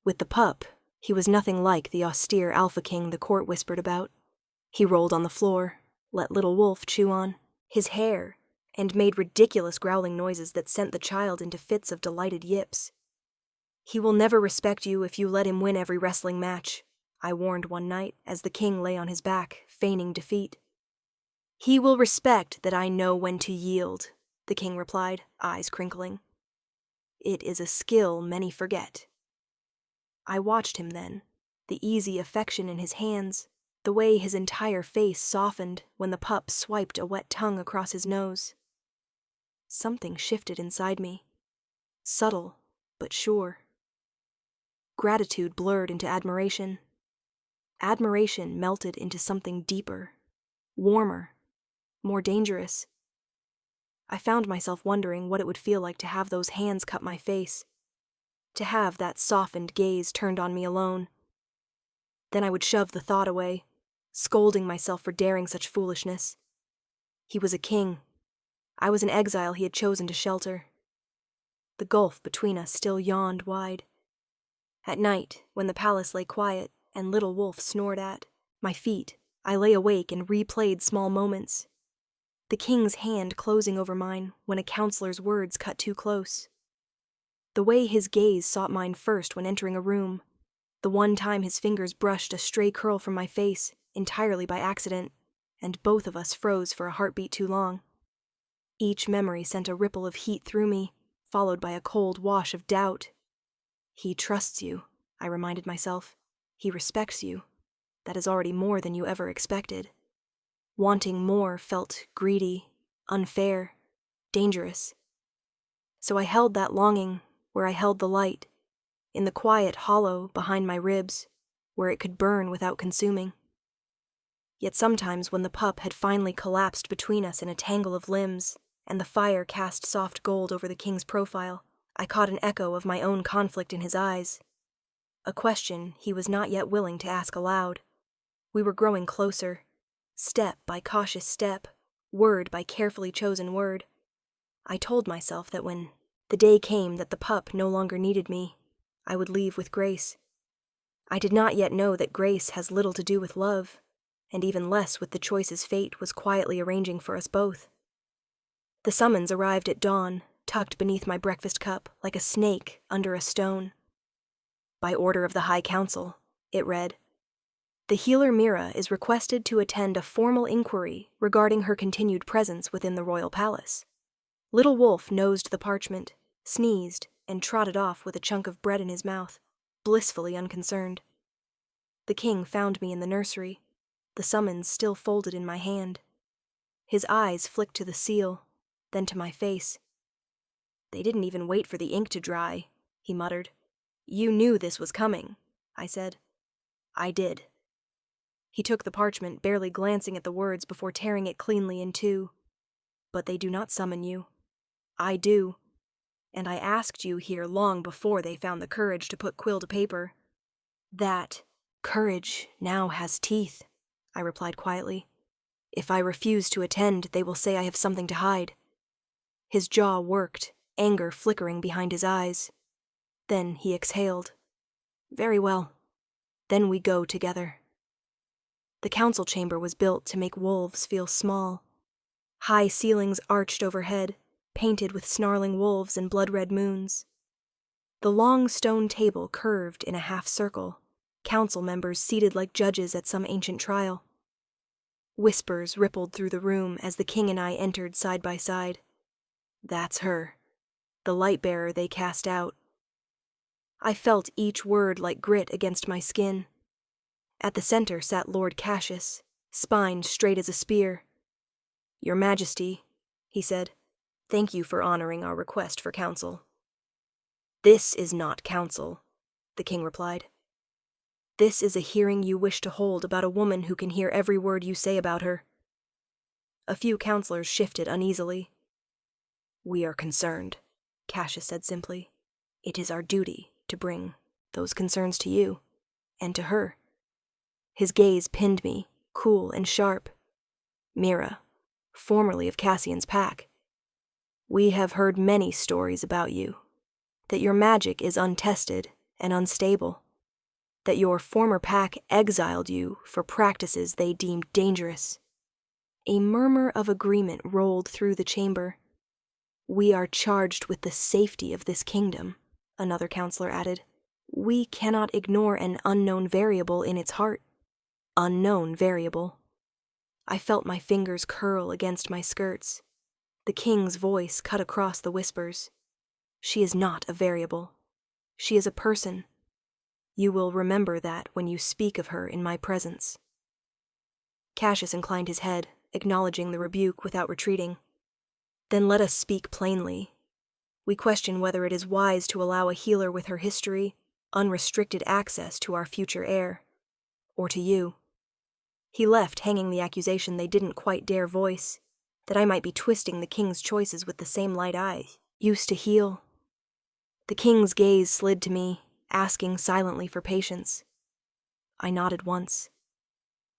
With the pup, he was nothing like the austere alpha king the court whispered about. He rolled on the floor, let Little Wolf chew on his hair, and made ridiculous growling noises that sent the child into fits of delighted yips. He will never respect you if you let him win every wrestling match, I warned one night as the king lay on his back, feigning defeat. He will respect that I know when to yield, the king replied, eyes crinkling. It is a skill many forget. I watched him then, the easy affection in his hands, the way his entire face softened when the pup swiped a wet tongue across his nose. Something shifted inside me, subtle but sure. Gratitude blurred into admiration. Admiration melted into something deeper, warmer, more dangerous. I found myself wondering what it would feel like to have those hands cut my face, to have that softened gaze turned on me alone. Then I would shove the thought away, scolding myself for daring such foolishness. He was a king. I was an exile he had chosen to shelter. The gulf between us still yawned wide. At night, when the palace lay quiet and Little Wolf snored at my feet, I lay awake and replayed small moments. The king's hand closing over mine when a counselor's words cut too close. The way his gaze sought mine first when entering a room. The one time his fingers brushed a stray curl from my face, entirely by accident, and both of us froze for a heartbeat too long. Each memory sent a ripple of heat through me, followed by a cold wash of doubt. He trusts you, I reminded myself. He respects you. That is already more than you ever expected. Wanting more felt greedy, unfair, dangerous. So I held that longing where I held the light, in the quiet hollow behind my ribs, where it could burn without consuming. Yet sometimes when the pup had finally collapsed between us in a tangle of limbs, and the fire cast soft gold over the king's profile, I caught an echo of my own conflict in his eyes. a question he was not yet willing to ask aloud. We were growing closer, step by cautious step, word by carefully chosen word. I told myself that when the day came that the pup no longer needed me, I would leave with Grace. I did not yet know that Grace has little to do with love, and even less with the choices fate was quietly arranging for us both. The summons arrived at dawn, tucked beneath my breakfast cup like a snake under a stone. By order of the High Council, it read, "The healer Mira is requested to attend a formal inquiry regarding her continued presence within the royal palace." Little Wolf nosed the parchment, sneezed, and trotted off with a chunk of bread in his mouth, blissfully unconcerned. The king found me in the nursery, the summons still folded in my hand. His eyes flicked to the seal, then to my face. "They didn't even wait for the ink to dry," he muttered. "You knew this was coming," I said. "I did." He took the parchment, barely glancing at the words before tearing it cleanly in two. "But they do not summon you. I do. And I asked you here long before they found the courage to put quill to paper." "That courage now has teeth," I replied quietly. "If I refuse to attend, they will say I have something to hide." His jaw worked, anger flickering behind his eyes. Then he exhaled. "Very well. Then we go together." The council chamber was built to make wolves feel small. High ceilings arched overhead, painted with snarling wolves and blood-red moons. The long stone table curved in a half-circle, council members seated like judges at some ancient trial. Whispers rippled through the room as the king and I entered side by side. "That's her. The light-bearer they cast out." I felt each word like grit against my skin. At the center sat Lord Cassius, spine straight as a spear. "Your Majesty," he said, "thank you for honoring our request for counsel." "This is not counsel," the king replied. "This is a hearing you wish to hold about a woman who can hear every word you say about her." A few counselors shifted uneasily. "We are concerned," Cassius said simply. "It is our duty to bring those concerns to you, and to her." His gaze pinned me, cool and sharp. "Mira, formerly of Cassian's pack. We have heard many stories about you, that your magic is untested and unstable, that your former pack exiled you for practices they deemed dangerous." A murmur of agreement rolled through the chamber. "We are charged with the safety of this kingdom," another counselor added. "We cannot ignore an unknown variable in its heart." Unknown variable. I felt my fingers curl against my skirts. The king's voice cut across the whispers. "She is not a variable. She is a person. You will remember that when you speak of her in my presence." Cassius inclined his head, acknowledging the rebuke without retreating. "Then let us speak plainly. We question whether it is wise to allow a healer with her history unrestricted access to our future heir, or to you." He left hanging the accusation they didn't quite dare voice, that I might be twisting the king's choices with the same light eye used to heal. The king's gaze slid to me, asking silently for patience. I nodded once.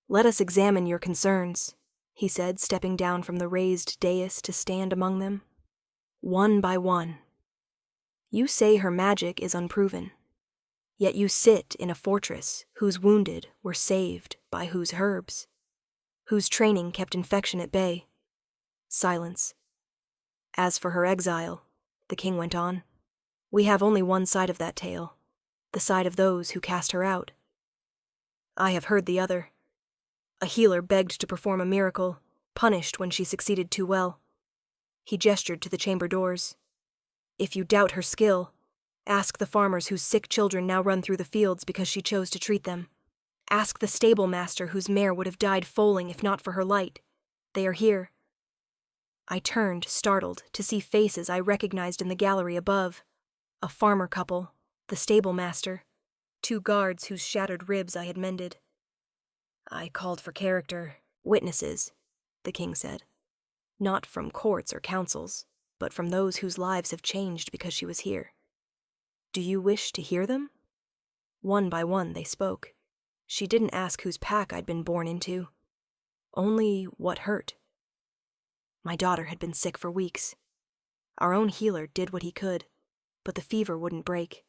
"Let us examine your concerns," he said, stepping down from the raised dais to stand among them. "One by one. You say her magic is unproven. Yet you sit in a fortress whose wounded were saved by whose herbs, whose training kept infection at bay." Silence. "As for her exile," the king went on, "we have only one side of that tale, the side of those who cast her out. I have heard the other. A healer begged to perform a miracle, punished when she succeeded too well." He gestured to the chamber doors. "If you doubt her skill, ask the farmers whose sick children now run through the fields because she chose to treat them. Ask the stable master whose mare would have died foaling if not for her light. They are here." I turned, startled, to see faces I recognized in the gallery above. A farmer couple, the stable master, two guards whose shattered ribs I had mended. "I called for character, witnesses," the king said. "Not from courts or councils, but from those whose lives have changed because she was here. Do you wish to hear them?" One by one they spoke. She didn't ask whose pack I'd been born into. Only what hurt. My daughter had been sick for weeks. Our own healer did what he could, but the fever wouldn't break.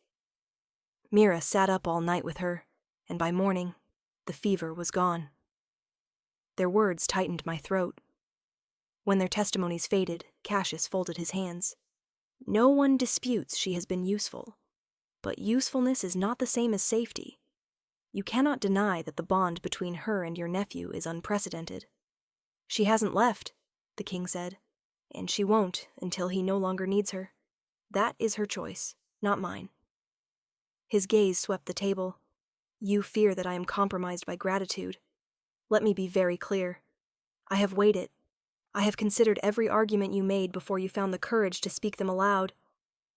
Mira sat up all night with her, and by morning, the fever was gone. Their words tightened my throat. When their testimonies faded, Cassius folded his hands. No one disputes she has been useful, but usefulness is not the same as safety. You cannot deny that the bond between her and your nephew is unprecedented. She hasn't left, the king said, and she won't until he no longer needs her. That is her choice, not mine. His gaze swept the table. You fear that I am compromised by gratitude. Let me be very clear. I have weighed it. I have considered every argument you made before you found the courage to speak them aloud.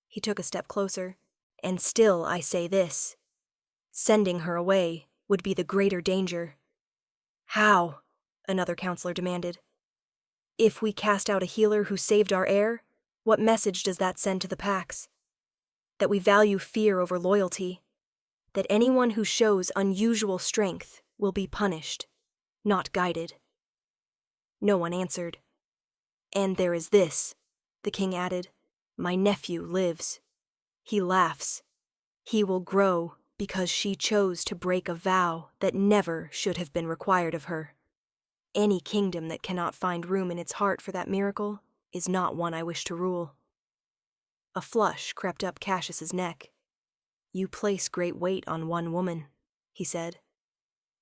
He took a step closer. And still I say this. Sending her away would be the greater danger. How? Another counselor demanded. If we cast out a healer who saved our heir, what message does that send to the packs? That we value fear over loyalty. That anyone who shows unusual strength will be punished, not guided. No one answered. And there is this, the king added. My nephew lives. He laughs. He will grow because she chose to break a vow that never should have been required of her. Any kingdom that cannot find room in its heart for that miracle is not one I wish to rule. A flush crept up Cassius's neck. You place great weight on one woman, he said.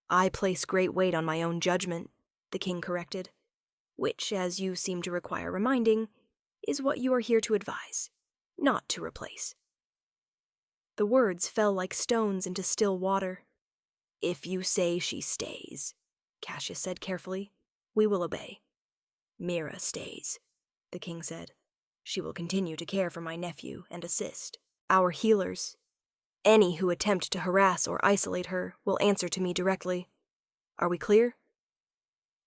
I place great weight on my own judgment, the king corrected, which, as you seem to require reminding, is what you are here to advise, not to replace. The words fell like stones into still water. If you say she stays, Cassius said carefully, we will obey. Mira stays, the king said. She will continue to care for my nephew and assist. Our healers, any who attempt to harass or isolate her, will answer to me directly. Are we clear?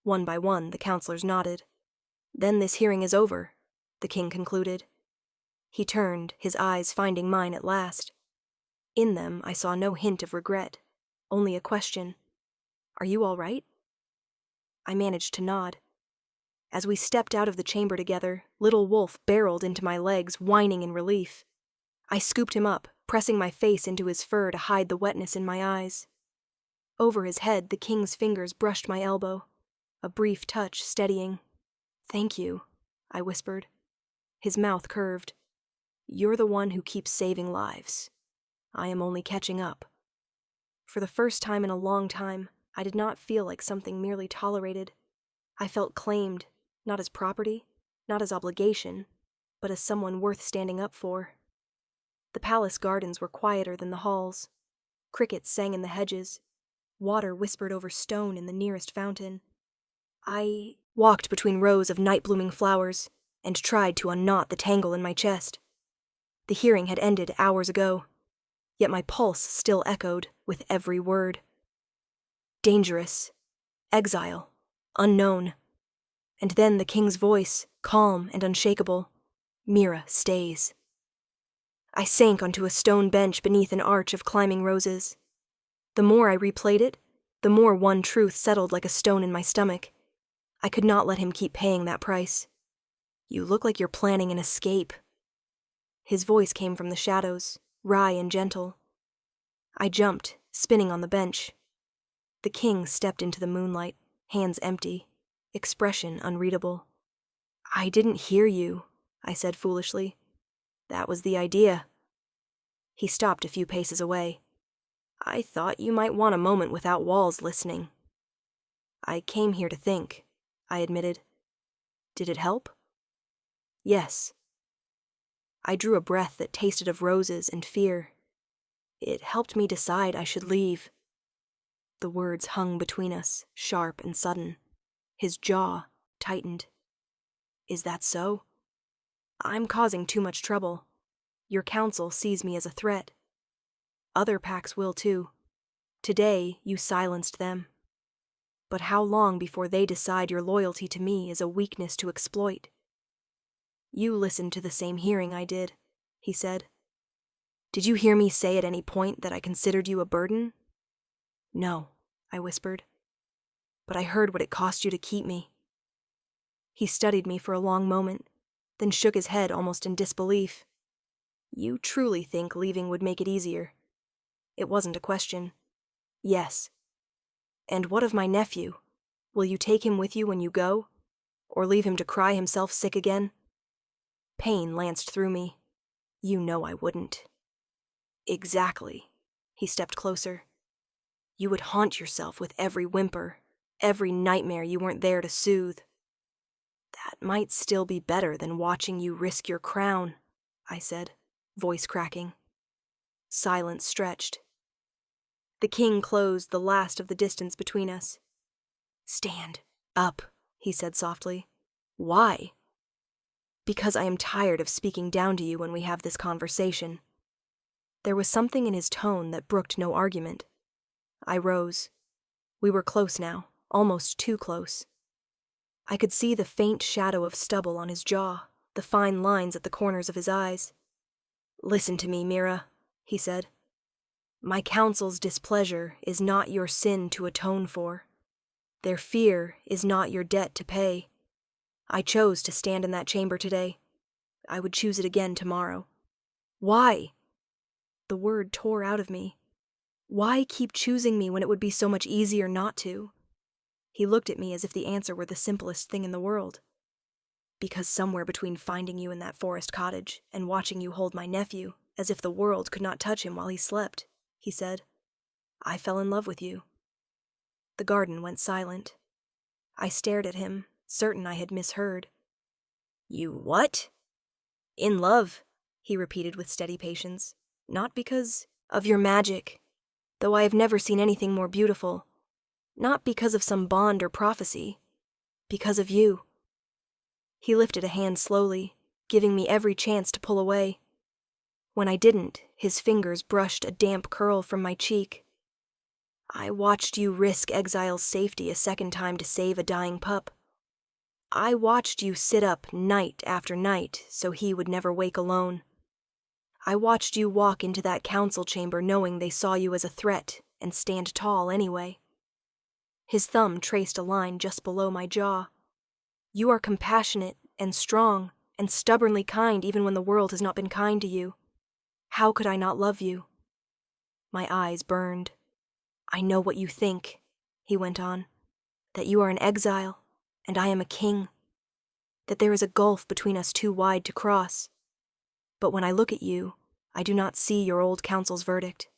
One by one, the counselors nodded. Then this hearing is over, the king concluded. He turned, his eyes finding mine at last. In them, I saw no hint of regret, only a question. Are you all right? I managed to nod. As we stepped out of the chamber together, little Wolf barreled into my legs, whining in relief. I scooped him up, pressing my face into his fur to hide the wetness in my eyes. Over his head, the king's fingers brushed my elbow, a brief touch steadying. Thank you, I whispered. His mouth curved. You're the one who keeps saving lives. I am only catching up. For the first time in a long time, I did not feel like something merely tolerated. I felt claimed, not as property, not as obligation, but as someone worth standing up for. The palace gardens were quieter than the halls. Crickets sang in the hedges. Water whispered over stone in the nearest fountain. I walked between rows of night-blooming flowers and tried to unknot the tangle in my chest. The hearing had ended hours ago, yet my pulse still echoed with every word. Dangerous, exile, unknown. And then the king's voice, calm and unshakable. Mira stays. I sank onto a stone bench beneath an arch of climbing roses. The more I replayed it, the more one truth settled like a stone in my stomach. I could not let him keep paying that price. You look like you're planning an escape. His voice came from the shadows, wry and gentle. I jumped, spinning on the bench. The king stepped into the moonlight, hands empty, expression unreadable. I didn't hear you, I said foolishly. That was the idea. He stopped a few paces away. I thought you might want a moment without walls listening. I came here to think, I admitted. Did it help? Yes. I drew a breath that tasted of roses and fear. It helped me decide I should leave. The words hung between us, sharp and sudden. His jaw tightened. Is that so? I'm causing too much trouble. Your council sees me as a threat. Other packs will too. Today, you silenced them. But how long before they decide your loyalty to me is a weakness to exploit? You listened to the same hearing I did, he said. Did you hear me say at any point that I considered you a burden? No, I whispered. But I heard what it cost you to keep me. He studied me for a long moment, then shook his head almost in disbelief. You truly think leaving would make it easier? It wasn't a question. Yes. And what of my nephew? Will you take him with you when you go? Or leave him to cry himself sick again? Pain lanced through me. You know I wouldn't. Exactly. He stepped closer. You would haunt yourself with every whimper, every nightmare you weren't there to soothe. That might still be better than watching you risk your crown, I said, voice cracking. Silence stretched. The king closed the last of the distance between us. Stand up, he said softly. Why? Because I am tired of speaking down to you when we have this conversation. There was something in his tone that brooked no argument. I rose. We were close now, almost too close. I could see the faint shadow of stubble on his jaw, the fine lines at the corners of his eyes. Listen to me, Mira, he said. My council's displeasure is not your sin to atone for. Their fear is not your debt to pay. I chose to stand in that chamber today. I would choose it again tomorrow. Why? The word tore out of me. Why keep choosing me when it would be so much easier not to? He looked at me as if the answer were the simplest thing in the world. Because somewhere between finding you in that forest cottage and watching you hold my nephew, as if the world could not touch him while he slept, he said, I fell in love with you. The garden went silent. I stared at him, certain I had misheard. You what? In love, he repeated with steady patience. Not because of your magic, though I have never seen anything more beautiful. Not because of some bond or prophecy. Because of you. He lifted a hand slowly, giving me every chance to pull away. When I didn't, his fingers brushed a damp curl from my cheek. I watched you risk Exile's safety a second time to save a dying pup. I watched you sit up night after night so he would never wake alone. I watched you walk into that council chamber knowing they saw you as a threat and stand tall anyway. His thumb traced a line just below my jaw. You are compassionate and strong and stubbornly kind even when the world has not been kind to you. How could I not love you? My eyes burned. I know what you think, he went on, that you are an exile and I am a king, that there is a gulf between us too wide to cross. But when I look at you, I do not see your old council's verdict.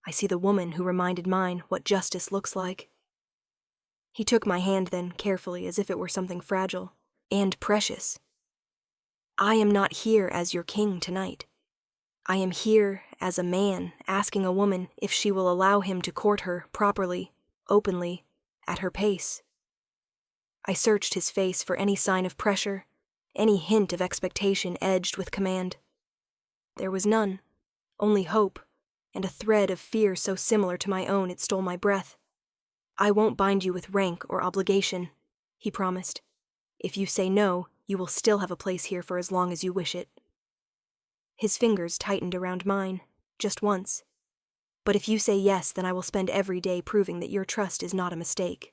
I see the woman who reminded mine what justice looks like. He took my hand then carefully as if it were something fragile and precious. I am not here as your king tonight. I am here as a man asking a woman if she will allow him to court her properly, openly, at her pace. I searched his face for any sign of pressure, any hint of expectation edged with command. There was none, only hope, and a thread of fear so similar to my own it stole my breath. I won't bind you with rank or obligation, he promised. If you say no, you will still have a place here for as long as you wish it. His fingers tightened around mine, just once. But if you say yes, then I will spend every day proving that your trust is not a mistake.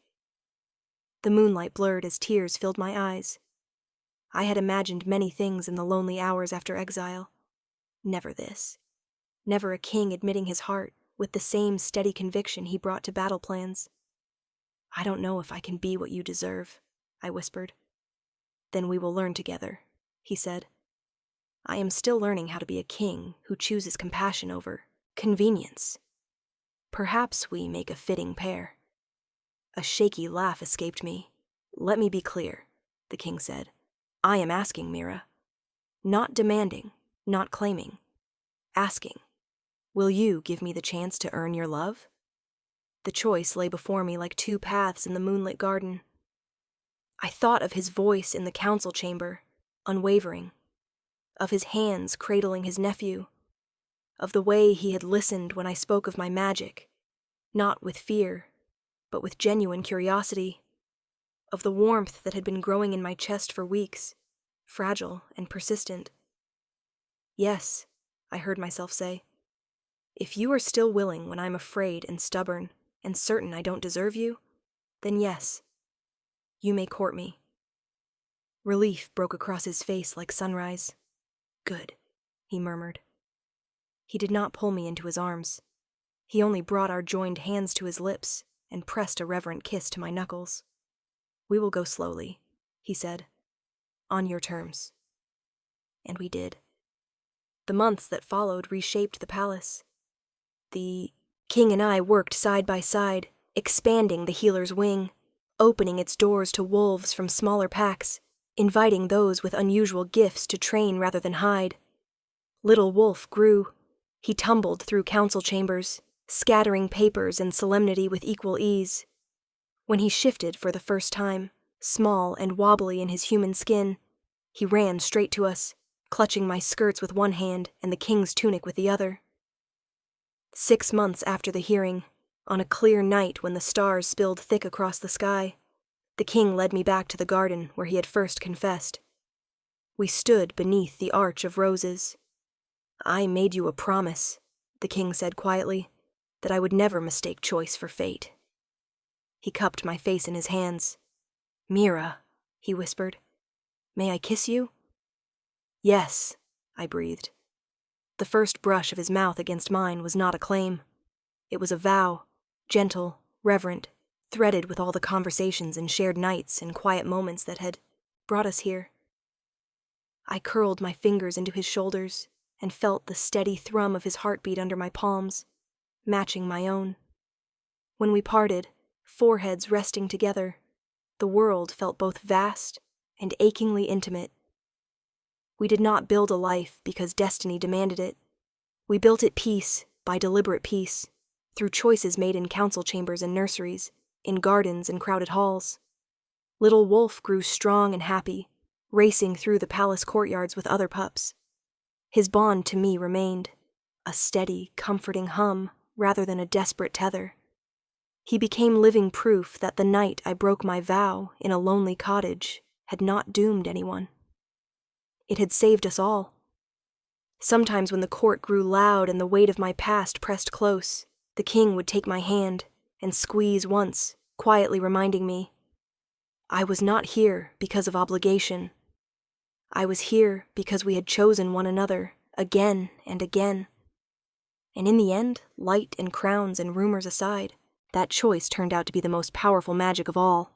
The moonlight blurred as tears filled my eyes. I had imagined many things in the lonely hours after exile. Never this. Never a king admitting his heart with the same steady conviction he brought to battle plans. I don't know if I can be what you deserve, I whispered. Then we will learn together, he said. I am still learning how to be a king who chooses compassion over convenience. Perhaps we make a fitting pair. A shaky laugh escaped me. Let me be clear, the king said. I am asking, Mira. Not demanding, not claiming. Asking. Will you give me the chance to earn your love? The choice lay before me like two paths in the moonlit garden. I thought of his voice in the council chamber, unwavering. Of his hands cradling his nephew. Of the way he had listened when I spoke of my magic, not with fear, but with genuine curiosity. Of the warmth that had been growing in my chest for weeks, fragile and persistent. Yes, I heard myself say. If you are still willing when I'm afraid and stubborn and certain I don't deserve you, then yes, you may court me." Relief broke across his face like sunrise. "Good," he murmured. He did not pull me into his arms. He only brought our joined hands to his lips and pressed a reverent kiss to my knuckles. "We will go slowly," he said. "On your terms." And we did. The months that followed reshaped the palace. The king and I worked side by side, expanding the healer's wing, opening its doors to wolves from smaller packs, inviting those with unusual gifts to train rather than hide. Little Wolf grew. He tumbled through council chambers, scattering papers and solemnity with equal ease. When he shifted for the first time, small and wobbly in his human skin, he ran straight to us, clutching my skirts with one hand and the king's tunic with the other. 6 months after the hearing, on a clear night when the stars spilled thick across the sky, the king led me back to the garden where he had first confessed. We stood beneath the arch of roses. "I made you a promise," the king said quietly, "that I would never mistake choice for fate." He cupped my face in his hands. "Mira," he whispered, "may I kiss you?" "Yes," I breathed. The first brush of his mouth against mine was not a claim. It was a vow, gentle, reverent, threaded with all the conversations and shared nights and quiet moments that had brought us here. I curled my fingers into his shoulders and felt the steady thrum of his heartbeat under my palms, matching my own. When we parted, foreheads resting together, the world felt both vast and achingly intimate. We did not build a life because destiny demanded it. We built it piece by deliberate piece, through choices made in council chambers and nurseries, in gardens and crowded halls. Little Wolf grew strong and happy, racing through the palace courtyards with other pups. His bond to me remained, a steady, comforting hum rather than a desperate tether. He became living proof that the night I broke my vow in a lonely cottage had not doomed anyone. It had saved us all. Sometimes when the court grew loud and the weight of my past pressed close, the king would take my hand and squeeze once, quietly reminding me, I was not here because of obligation. I was here because we had chosen one another again and again. And in the end, light and crowns and rumors aside, that choice turned out to be the most powerful magic of all.